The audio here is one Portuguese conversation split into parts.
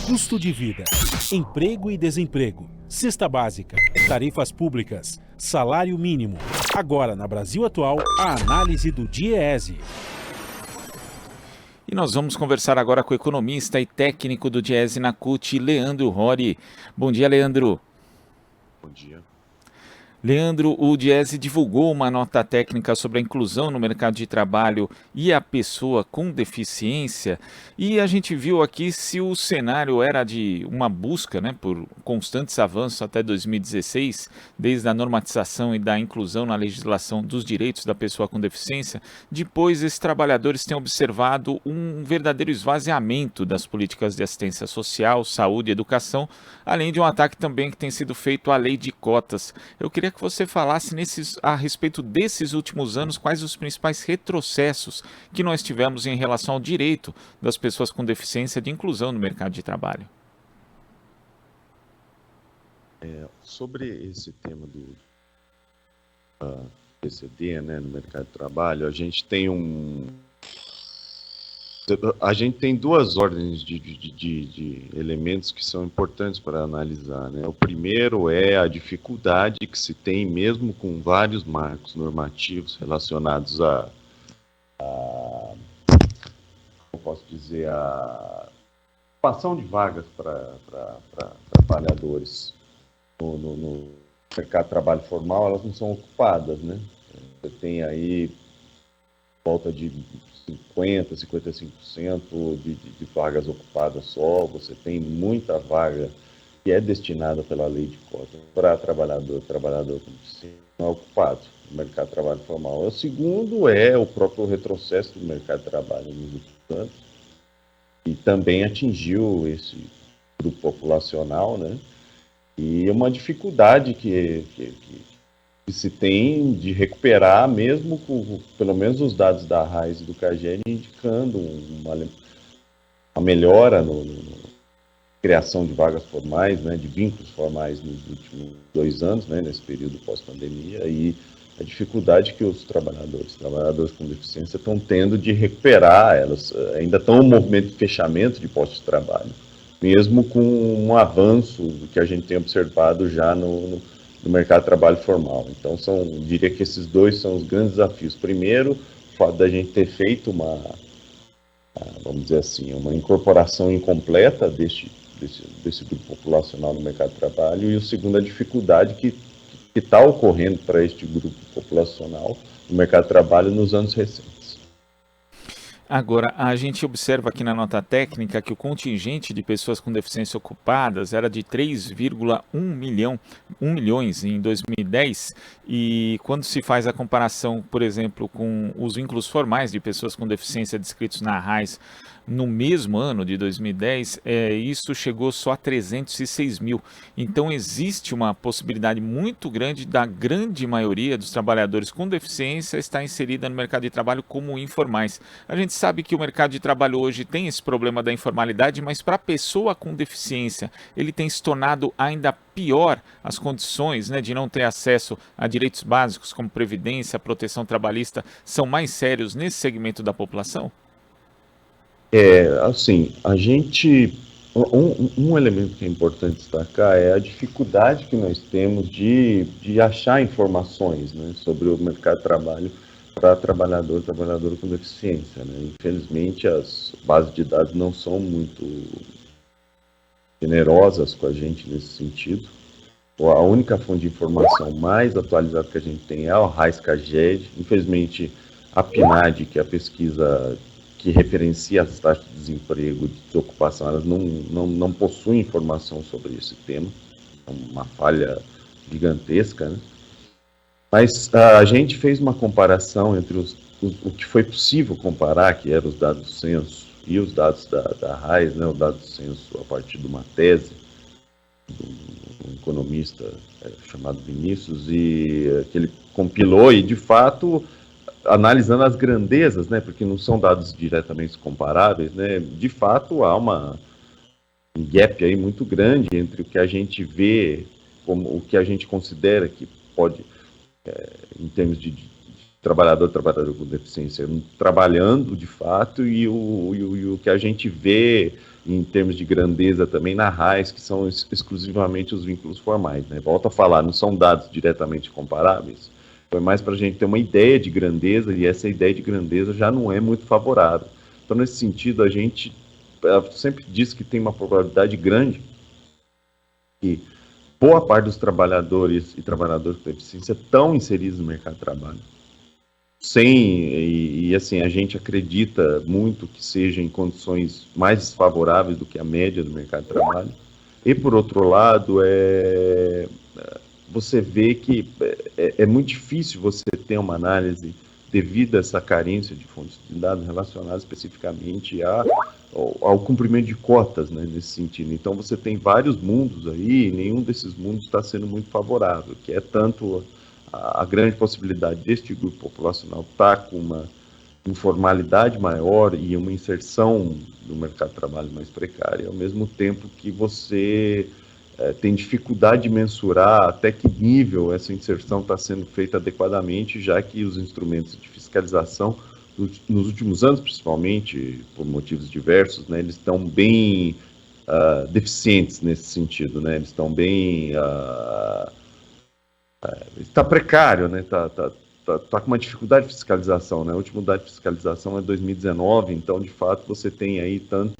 Custo de vida, emprego e desemprego, cesta básica, tarifas públicas, salário mínimo. Agora, na Brasil Atual, a análise do DIEESE. E nós vamos conversar agora com o economista e técnico do DIEESE na CUT, Leandro Rori. Bom dia, Leandro. Bom dia. Leandro, o DIEESE divulgou uma nota técnica sobre a inclusão no mercado de trabalho e a pessoa com deficiência, e a gente viu aqui se o cenário era de uma busca, por constantes avanços até 2016, desde a normatização e da inclusão na legislação dos direitos da pessoa com deficiência. Depois, esses trabalhadores têm observado um verdadeiro esvaziamento das políticas de assistência social, saúde e educação, além de um ataque também que tem sido feito à lei de cotas. Eu queria que você falasse a respeito desses últimos anos, quais os principais retrocessos que nós tivemos em relação ao direito das pessoas com deficiência de inclusão no mercado de trabalho. Sobre esse tema do PCD, no mercado de trabalho, a gente tem duas ordens de elementos que são importantes para analisar, O primeiro é a dificuldade que se tem, mesmo com vários marcos normativos relacionados a ocupação de vagas para trabalhadores no mercado de trabalho formal, elas não são ocupadas, Você tem aí volta de 55% de vagas ocupadas só, você tem muita vaga que é destinada pela lei de cota para trabalhador com deficiência não é ocupado no mercado de trabalho formal. O segundo é o próprio retrocesso do mercado de trabalho nos últimos anos, e também atingiu esse grupo populacional, E uma dificuldade que se tem de recuperar, mesmo com pelo menos os dados da RAIS e do CAGED indicando uma melhora na criação de vagas formais, de vínculos formais nos últimos 2 anos, nesse período pós-pandemia, e a dificuldade que os trabalhadores com deficiência estão tendo de recuperar. Elas ainda estão em movimento de fechamento de postos de trabalho, mesmo com um avanço do que a gente tem observado já no mercado de trabalho formal. Então, diria que esses dois são os grandes desafios. Primeiro, o fato da gente ter feito vamos dizer assim, uma incorporação incompleta desse grupo populacional no mercado de trabalho, e o segundo, a dificuldade que está ocorrendo para este grupo populacional no mercado de trabalho nos anos recentes. Agora, a gente observa aqui na nota técnica que o contingente de pessoas com deficiência ocupadas era de 3,1 milhões em 2010, e quando se faz a comparação, por exemplo, com os vínculos formais de pessoas com deficiência descritos na RAIS no mesmo ano de 2010, isso chegou só a 306 mil. Então existe uma possibilidade muito grande da grande maioria dos trabalhadores com deficiência estar inserida no mercado de trabalho como informais. A gente sabe que o mercado de trabalho hoje tem esse problema da informalidade, mas para a pessoa com deficiência, ele tem se tornado ainda pior. As condições de não ter acesso a direitos básicos como previdência, proteção trabalhista, são mais sérios nesse segmento da população? Um elemento que é importante destacar é a dificuldade que nós temos de achar informações, sobre o mercado de trabalho para trabalhadora com deficiência, Infelizmente, as bases de dados não são muito generosas com a gente nesse sentido. A única fonte de informação mais atualizada que a gente tem é o RAIS-CAGED. Infelizmente, a PNAD, que é a pesquisa que referencia as taxas de desemprego e de ocupação, elas não possuem informação sobre esse tema. É uma falha gigantesca, Mas a gente fez uma comparação entre o que foi possível comparar, que eram os dados do censo e os dados da RAIS, o dado do censo a partir de uma tese de um economista chamado Vinícius, e que ele compilou, e de fato, analisando as grandezas, porque não são dados diretamente comparáveis, de fato há um gap aí muito grande entre o que a gente vê, como o que a gente considera que pode, em termos de trabalhador com deficiência trabalhando de fato, e o que a gente vê em termos de grandeza também na RAIS, que são exclusivamente os vínculos formais, né? Volto a falar, não são dados diretamente comparáveis, foi mais para a gente ter uma ideia de grandeza, e essa ideia de grandeza já não é muito favorável. Então, nesse sentido, a gente sempre diz que tem uma probabilidade grande que boa parte dos trabalhadores e trabalhadoras com deficiência estão inseridos no mercado de trabalho. Assim, a gente acredita muito que seja em condições mais desfavoráveis do que a média do mercado de trabalho. E, por outro lado, você vê que é muito difícil você ter uma análise devido a essa carência de fontes de dados relacionadas especificamente ao cumprimento de cotas, né, nesse sentido. Então, você tem vários mundos aí, e nenhum desses mundos está sendo muito favorável, que é tanto a grande possibilidade deste grupo populacional estar com uma informalidade maior e uma inserção no mercado de trabalho mais precária, ao mesmo tempo que você tem dificuldade de mensurar até que nível essa inserção está sendo feita adequadamente, já que os instrumentos de fiscalização, nos últimos anos, principalmente, por motivos diversos, né, eles estão bem deficientes nesse sentido, né, eles estão bem... está precário, né, tá com uma dificuldade de fiscalização, né? O último dado de fiscalização é 2019, então, de fato, você tem aí tanto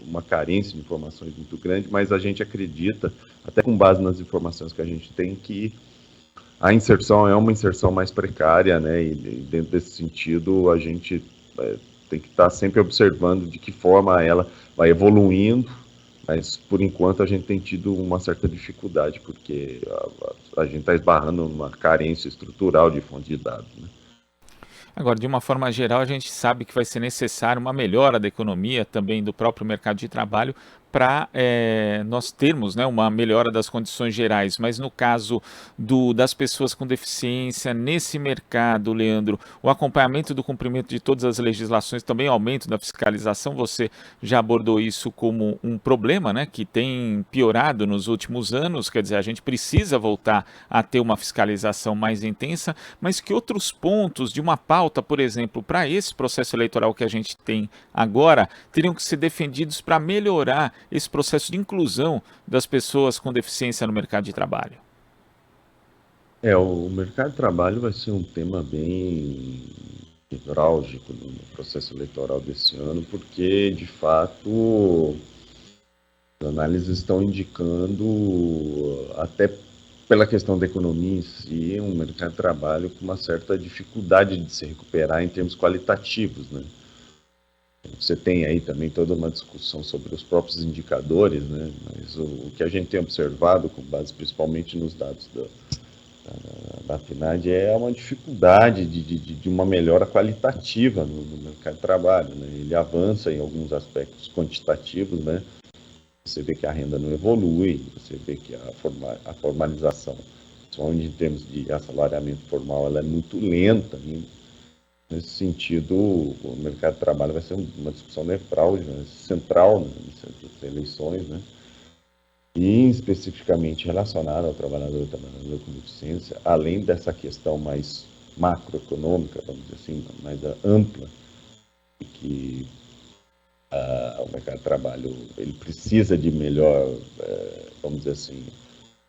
uma carência de informações muito grande, mas a gente acredita, até com base nas informações que a gente tem, que a inserção é uma inserção mais precária, né? E dentro desse sentido, a gente tem que estar sempre observando de que forma ela vai evoluindo, mas, por enquanto, a gente tem tido uma certa dificuldade, porque a gente está esbarrando numa carência estrutural de fonte de dados, né? Agora, de uma forma geral, a gente sabe que vai ser necessário uma melhora da economia, também do próprio mercado de trabalho, para nós termos, né, uma melhora das condições gerais. Mas no caso das pessoas com deficiência, nesse mercado, Leandro, o acompanhamento do cumprimento de todas as legislações, também aumento da fiscalização, você já abordou isso como um problema, né, que tem piorado nos últimos anos, quer dizer, a gente precisa voltar a ter uma fiscalização mais intensa, mas que outros pontos de uma pauta, por exemplo, para esse processo eleitoral que a gente tem agora, teriam que ser defendidos para melhorar esse processo de inclusão das pessoas com deficiência no mercado de trabalho? O mercado de trabalho vai ser um tema bem nevrálgico no processo eleitoral desse ano, porque, de fato, as análises estão indicando, até pela questão da economia em si, um mercado de trabalho com uma certa dificuldade de se recuperar em termos qualitativos, né? Você tem aí também toda uma discussão sobre os próprios indicadores, né? Mas o que a gente tem observado, com base principalmente nos dados da PNAD, é uma dificuldade de uma melhora qualitativa no mercado de trabalho, né? Ele avança em alguns aspectos quantitativos, né? Você vê que a renda não evolui, você vê que a formalização, principalmente em termos de assalariamento formal, ela é muito lenta ainda. Nesse sentido, o mercado de trabalho vai ser uma discussão nevrálgica, né, central nessas eleições, né? E especificamente relacionada ao trabalhador com deficiência, além dessa questão mais macroeconômica, vamos dizer assim, mais ampla, que o mercado de trabalho ele precisa de melhor, vamos dizer assim,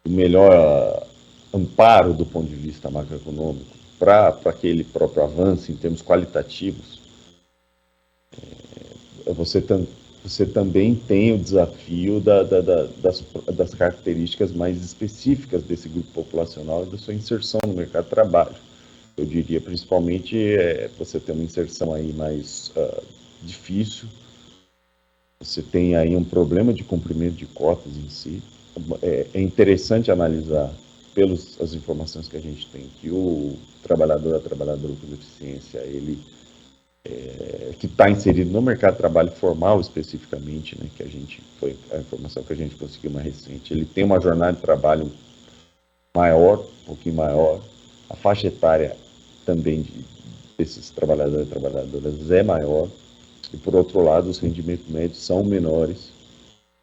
melhor amparo do ponto de vista macroeconômico, para que ele próprio avance em termos qualitativos. Você também tem o desafio das características mais específicas desse grupo populacional e da sua inserção no mercado de trabalho. Eu diria, principalmente, você tem uma inserção aí mais difícil, você tem aí um problema de cumprimento de cotas em si. É interessante analisar, pelas as informações que a gente tem, que o trabalhador, a trabalhadora com deficiência, ele que está inserido no mercado de trabalho formal especificamente, né, foi a informação que a gente conseguiu mais recente, ele tem uma jornada de trabalho maior, um pouquinho maior, a faixa etária também desses trabalhadores e trabalhadoras é maior, e por outro lado os rendimentos médios são menores,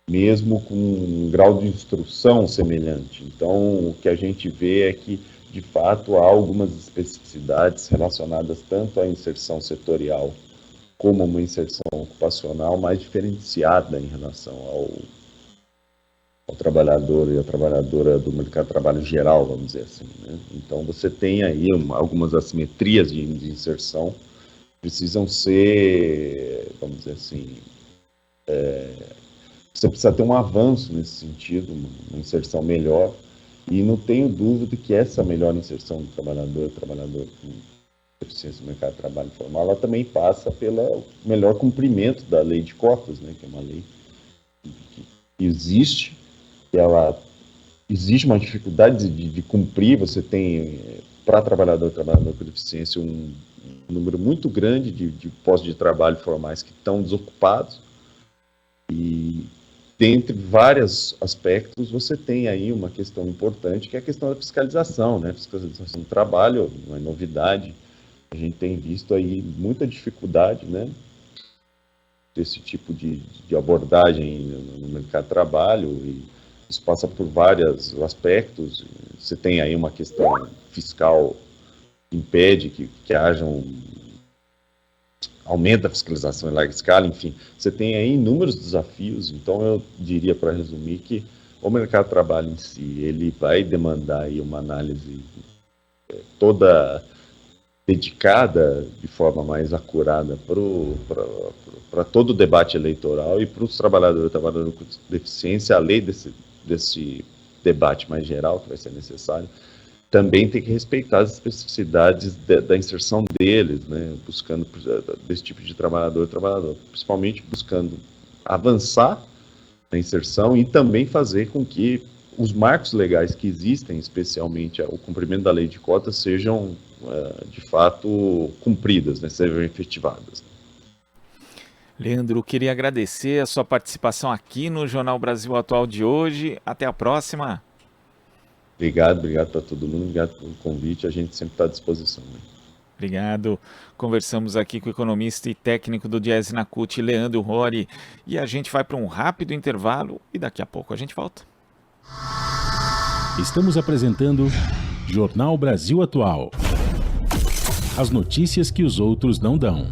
mesmo com um grau de instrução semelhante. Então, o que a gente vê é que, de fato, há algumas especificidades relacionadas tanto à inserção setorial como uma inserção ocupacional mais diferenciada em relação ao trabalhador e a trabalhadora do mercado de trabalho geral, vamos dizer assim, né? Então você tem aí algumas assimetrias de inserção que precisam ser, vamos dizer assim, você precisa ter um avanço nesse sentido, uma inserção melhor, e não tenho dúvida que essa melhor inserção do trabalhador com deficiência no mercado de trabalho informal, ela também passa pelo melhor cumprimento da lei de cotas, né, que é uma lei que existe, e ela existe uma dificuldade de cumprir. Você tem, para trabalhador com deficiência, um número muito grande de postos de trabalho formais que estão desocupados, e dentre vários aspectos você tem aí uma questão importante, que é a questão da fiscalização, né? Fiscalização do trabalho não é novidade, a gente tem visto aí muita dificuldade, né, desse tipo de abordagem no mercado de trabalho, e isso passa por vários aspectos. Você tem aí uma questão fiscal que impede que haja aumento da fiscalização em larga escala, enfim, você tem aí inúmeros desafios. Então eu diria, para resumir, que o mercado de trabalho em si, ele vai demandar aí uma análise toda dedicada de forma mais acurada para todo o debate eleitoral, e para os trabalhadores com deficiência, além desse debate mais geral que vai ser necessário, também tem que respeitar as especificidades da inserção deles, né, buscando desse tipo de trabalhador, principalmente buscando avançar na inserção e também fazer com que os marcos legais que existem, especialmente o cumprimento da lei de cotas, sejam de fato cumpridas, né, sejam efetivadas. Leandro, queria agradecer a sua participação aqui no Jornal Brasil Atual de hoje. Até a próxima. Obrigado para todo mundo, obrigado pelo convite, a gente sempre está à disposição, né? Obrigado. Conversamos aqui com o economista e técnico do Diese na CUT, Leandro Rohrer, e a gente vai para um rápido intervalo e daqui a pouco a gente volta. Estamos apresentando Jornal Brasil Atual. As notícias que os outros não dão.